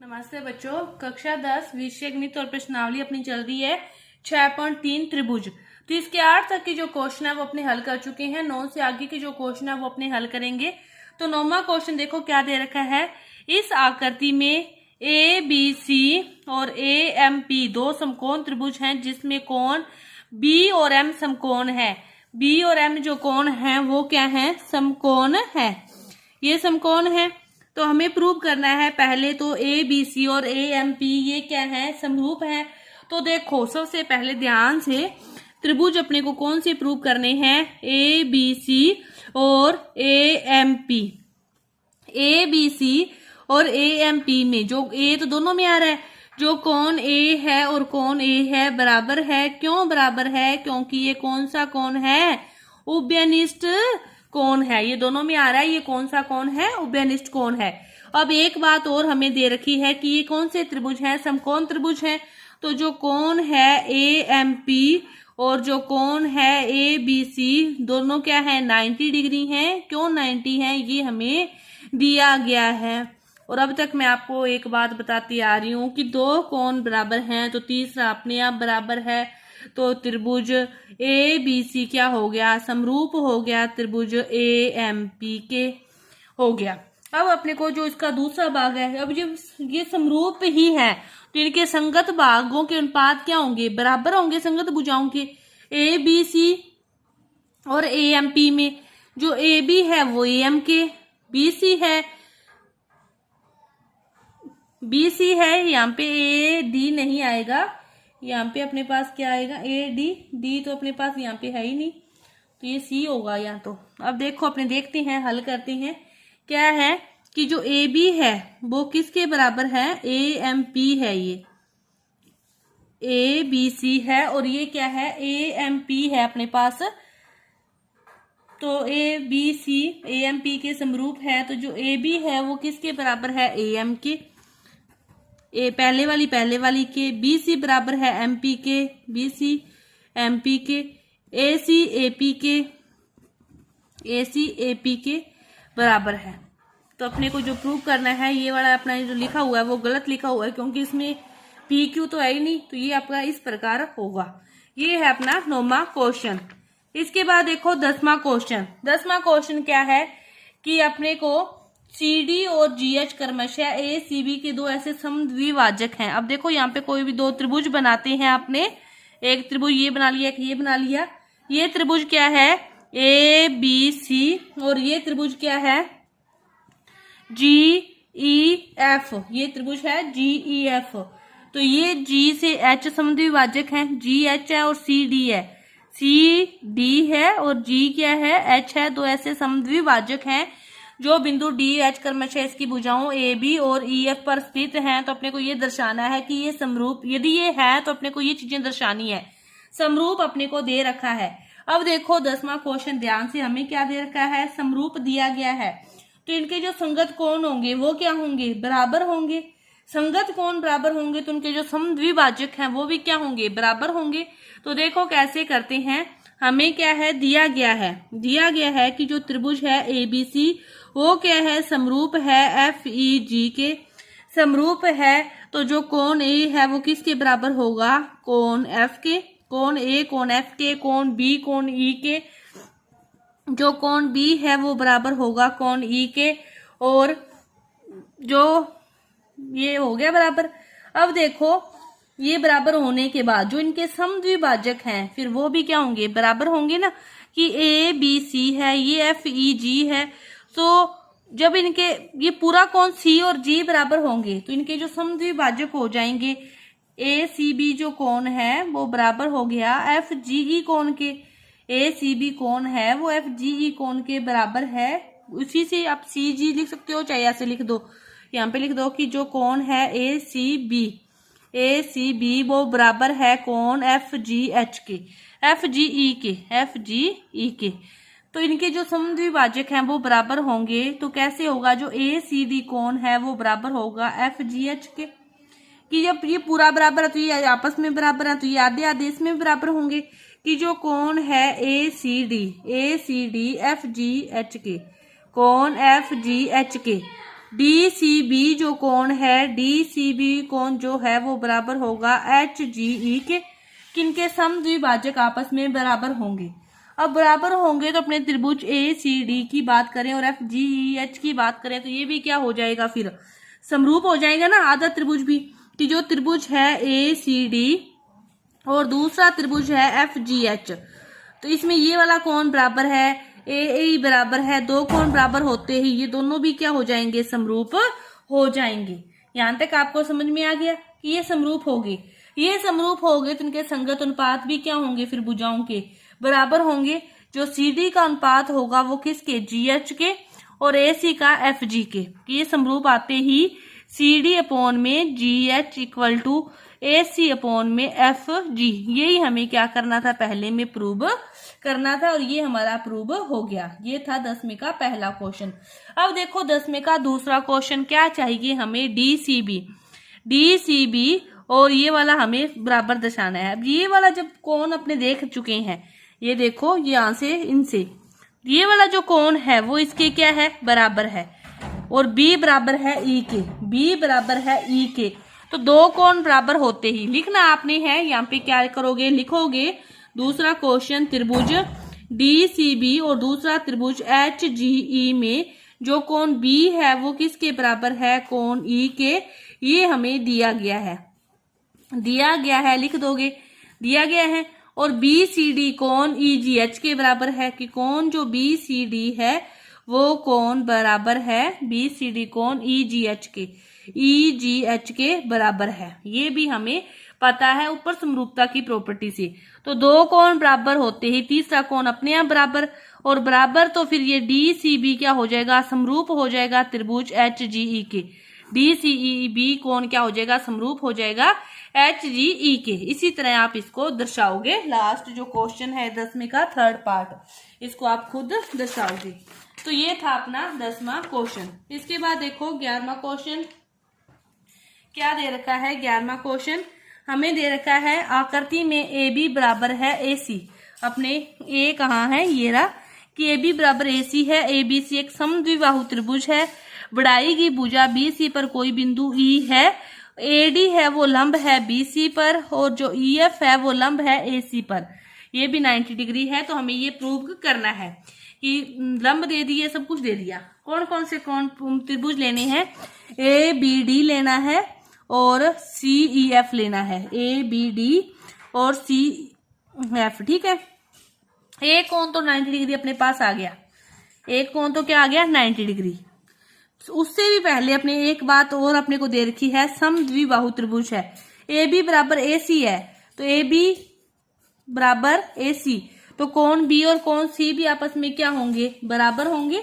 नमस्ते बच्चों, कक्षा 10 विषय गणित और प्रश्नावली अपनी चल रही है 6.3 त्रिभुज। तो इसके 8 तक के जो क्वेश्चन है वो अपने हल कर चुके हैं। 9 से आगे के जो क्वेश्चन है वो अपने हल करेंगे। तो 9वां क्वेश्चन देखो क्या दे रखा है। इस आकृति में ए बी सी और ए एम पी दो समकोण त्रिभुज हैं जिसमें कोण बी और एम समकोण है। बी और एम जो कोण है वो क्या है, समकोण है। ये समकोण है तो हमें प्रूव करना है। पहले तो ए बी सी और ए एम पी ये क्या है, समरूप है। तो देखो सबसे पहले ध्यान से त्रिभुज अपने को कौन से प्रूव करने हैं, ए बी सी और A M P. A B C और ए एम पी में जो ए तो दोनों में आ रहा है, जो कोण ए है और कोण ए है बराबर है। क्यों बराबर है, क्योंकि ये कौन सा कोण है, उभयनिष्ठ कोण है। ये दोनों में आ रहा है, ये कौन सा कोण है, उभयनिष्ठ कोण है। अब एक बात और हमें दे रखी है कि ये कौन से त्रिभुज हैं, समकोण त्रिभुज हैं। तो जो कोण है ए एम पी और जो कोण है ए बी सी दोनों क्या है, 90 डिग्री हैं। क्यों 90 है, ये हमें दिया गया है। और अब तक मैं आपको एक बात बताती आ रही हूँ कि दो कोण बराबर हैं तो तीसरा अपने आप बराबर है। तो त्रिभुज ए बी सी क्या हो गया, समरूप हो गया त्रिभुज ए एम पी के हो गया। अब अपने को जो इसका दूसरा भाग है, अब जब ये समरूप ही है तो इनके संगत भागों के अनुपात क्या होंगे, बराबर होंगे संगत भुजाओं के। ए बी सी और ए एम पी में जो ए बी है वो ए एम के, बी सी है बी सी है, यहाँ पे ए डी नहीं आएगा, यहाँ पे अपने पास क्या आएगा, ए डी। डी तो अपने पास यहाँ पे है ही नहीं तो ये सी होगा यहाँ। तो अब देखो अपने देखते हैं, हल करते हैं। क्या है कि जो ए बी है वो किसके बराबर है, ए एम पी है। ये ए बी सी है और ये क्या है, ए एम पी है अपने पास। तो A B C A M P के समरूप है। तो जो ए बी है वो किसके बराबर है, ए एम के। ए पहले वाली के, बी सी बराबर है एम पी के, बी सी एम पी के, ए सी ए पी के, ए सी ए पी के बराबर है। तो अपने को जो प्रूव करना है, ये वाला अपना जो लिखा हुआ है वो गलत लिखा हुआ है क्योंकि इसमें पी क्यू तो है ही नहीं। तो ये आपका इस प्रकार होगा। ये है अपना 9वां क्वेश्चन। इसके बाद देखो 10वां क्वेश्चन। 10वां क्वेश्चन क्या है कि अपने को सी डी और जी एच क्रमशः ए सी बी के दो ऐसे समद्विभाजक हैं। अब देखो यहाँ पे कोई भी दो त्रिभुज बनाते हैं आपने, एक त्रिभुज ये बना लिया, एक ये बना लिया। ये त्रिभुज क्या है, ए बी सी और ये त्रिभुज क्या है, जी ई एफ। ये त्रिभुज है जी ई एफ। तो ये जी से एच समद्विभाजक है, जी एच है और सी डी है, सी डी है और जी क्या है, एच है। दो ऐसे समद्विभाजक हैं जो बिंदु डी एच क्रमशः इसकी भुजाओं ए बी और ई एफ पर स्थित हैं। तो अपने को ये दर्शाना है कि ये समरूप, यदि ये है तो अपने को ये चीजें दर्शानी है। समरूप अपने को दे रखा है। अब देखो 10वां क्वेश्चन ध्यान से, हमें क्या दे रखा है, समरूप दिया गया है। तो इनके जो संगत कोण होंगे वो क्या होंगे, बराबर होंगे। संगत कोण बराबर होंगे तो उनके जो समद्विभाजक हैं वो भी क्या होंगे, बराबर होंगे। तो देखो कैसे करते हैं। हमें क्या है, दिया गया है कि जो त्रिभुज है ए बी सी वो क्या है, समरूप है एफ ई जी के, समरूप है। तो जो कोण ए है वो किसके बराबर होगा, कोण एफ के। कोण ए कोण एफ के, कोण बी कोण ई के। जो कोण बी है वो बराबर होगा कोण ई के और जो ये हो गया बराबर। अब देखो ये बराबर होने के बाद जो इनके समद्विभाजक हैं फिर वो भी क्या होंगे, बराबर होंगे ना। कि ए बी सी है, ये एफ ई जी है। तो जब इनके ये पूरा कोण सी और जी बराबर होंगे तो इनके जो समद्विभाजक हो जाएंगे, ए सी बी जो कोण है वो बराबर हो गया एफ जी ई कोण के। ए सी बी कोण है वो एफ जी ई कोण के बराबर है। उसी से आप सी जी लिख सकते हो, चाहे ऐसे लिख दो, यहाँ पे लिख दो कि जो कोण है ए सी बी वो बराबर है कोण एफ जी एच के, एफ जी ई के। तो इनके जो समद्विभाजक हैं वो बराबर होंगे। तो कैसे होगा, जो ए सी डी कोण है वो बराबर होगा एफ जी एच के। कि जब ये पूरा बराबर है तो ये आपस में बराबर है तो ये आधे आधे इसमें बराबर होंगे। कि जो कोण है A C D F G H K, कोण F G H K DCB जो कोण है, DCB कोण जो है वो बराबर होगा HGE के। किनके? समद्विभाजक आपस में बराबर होंगे। अब बराबर होंगे तो अपने त्रिभुज ACD की बात करें और FGEH की बात करें तो ये भी क्या हो जाएगा, फिर समरूप हो जाएगा ना, आधा त्रिभुज भी। कि जो त्रिभुज है ACD और दूसरा त्रिभुज है FGH, तो इसमें ये वाला कोण बराबर है, AE बराबर है, दो कोण बराबर होते ही ये दोनों भी क्या हो जाएंगे, समरूप हो जाएंगे। यहां तक आपको समझ में आ गया कि ये समरूप हो गए। ये समरूप हो गए तो इनके संगत अनुपात भी क्या होंगे, फिर भुजाओं के बराबर होंगे। जो CD का अनुपात होगा वो किसके, GH के, और AC का FG के। ये समरूप आते ही CD अपॉन में GH equal to AC upon में FG, यही हमें क्या करना था, पहले में प्रूव करना था, और ये हमारा प्रूव हो गया। ये था 10वीं का पहला क्वेश्चन। अब देखो 10वीं का दूसरा क्वेश्चन क्या चाहिए हमें, DCB और ये वाला हमें बराबर दर्शाना है। अब ये वाला जब कोण अपने देख चुके हैं, ये देखो यहाँ से इनसे ये वाला जो कोण है वो इसके क्या है, बराबर है, और B बराबर है E के, B बराबर है E के। तो दो कोण बराबर होते ही लिखना आपने है, यहाँ पे क्या करोगे, लिखोगे दूसरा क्वेश्चन, त्रिभुज DCB और दूसरा त्रिभुज HGE में जो कोण B है वो किसके बराबर है, कोण E के। ये हमें दिया गया है, लिख दोगे, दिया गया है। और BCD कोण EGH के बराबर है, कि कोण जो BCD है वो कोण बराबर है, BCD कोण EGH के बराबर है। ये भी हमें पता है ऊपर समरूपता की प्रॉपर्टी से। तो दो कोण बराबर होते ही तीसरा कोण अपने आप बराबर, और बराबर तो फिर ये DCB क्या हो जाएगा, समरूप हो जाएगा त्रिभुज HGE के। DCEB कोण क्या हो जाएगा, समरूप हो जाएगा HGE के। इसी तरह आप इसको दर्शाओगे। लास्ट जो क्वेश्चन है 10वीं का थर्ड पार्ट, इसको आप खुद दर्शाओगे। तो ये था अपना 10वां क्वेश्चन। इसके बाद देखो 11वां क्वेश्चन क्या दे रखा है। 11वां क्वेश्चन हमें दे रखा है, आकृति में AB बराबर है AC। अपने A कहाँ है, ये रहा, कि AB बराबर AC है। ABC एक समद्विबाहु त्रिभुज है। बढ़ाई गई भुजा BC पर कोई बिंदु E है। AD है वो लंब है BC पर, और जो EF है वो लंब है AC पर। ये भी 90 डिग्री है। तो हमें ये प्रूव करना है कि लंब दे दिए, सब कुछ दे दिया। कौन कौन से कौन त्रिभुज लेने हैं, ABD लेना है और CEF लेना है, ABD और CF, ठीक है। एक कोण तो 90 डिग्री अपने पास आ गया, एक कोण तो क्या आ गया, 90 डिग्री। उससे भी पहले अपने एक बात और अपने को दे रखी है, समद्विबाहु त्रिभुज है। AB बराबर AC है, तो AB बराबर AC, तो कोण B और कोण C भी आपस में क्या होंगे, बराबर होंगे।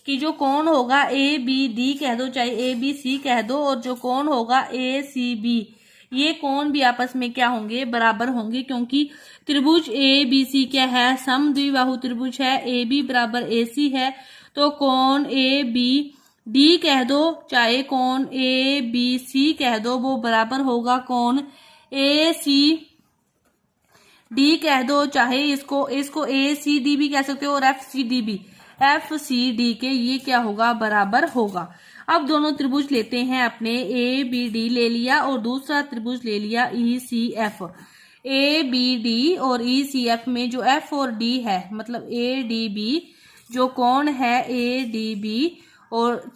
कि जो कोण होगा ABD कह दो, चाहे ABC कह दो, और जो कोण होगा ACB, ये कोण भी आपस में क्या होंगे, बराबर होंगे। क्योंकि त्रिभुज ABC क्या है, समद्विबाहु त्रिभुज है। AB बराबर AC है, तो कोण ABD कह दो, चाहे कोण ABC कह दो, वो बराबर होगा कोण ACD कह दो, चाहे इसको ACD भी कह सकते हो और FCD भी, FCD के ये क्या होगा, बराबर होगा। अब दोनों त्रिभुज लेते हैं अपने, ABD ले लिया और दूसरा त्रिभुज ले लिया ECF। ABD और ECF में जो F और D है, मतलब ADB जो कोण है ADB और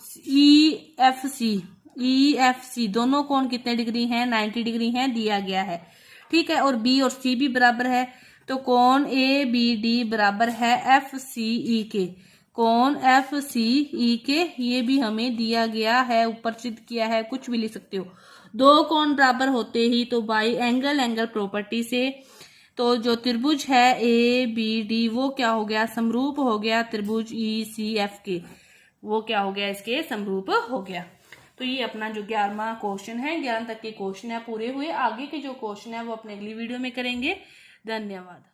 EFC दोनों कोण कितने डिग्री हैं, 90 डिग्री हैं, दिया गया है, ठीक है। और B और C भी बराबर है, तो कोण ABD बराबर है FCE के, कोण FCE के, ये भी हमें दिया गया है, ऊपर चित्र किया है, कुछ भी लिख सकते हो। दो कोण बराबर होते ही तो बाई एंगल प्रॉपर्टी से तो जो त्रिभुज है ABD वो क्या हो गया, समरूप हो गया त्रिभुज ECF के, वो क्या हो गया, इसके समरूप हो गया। तो ये अपना जो 11वां क्वेश्चन है, 11 तक के क्वेश्चन है पूरे हुए। आगे के जो क्वेश्चन है वो अपने अगली वीडियो में करेंगे। धन्यवाद।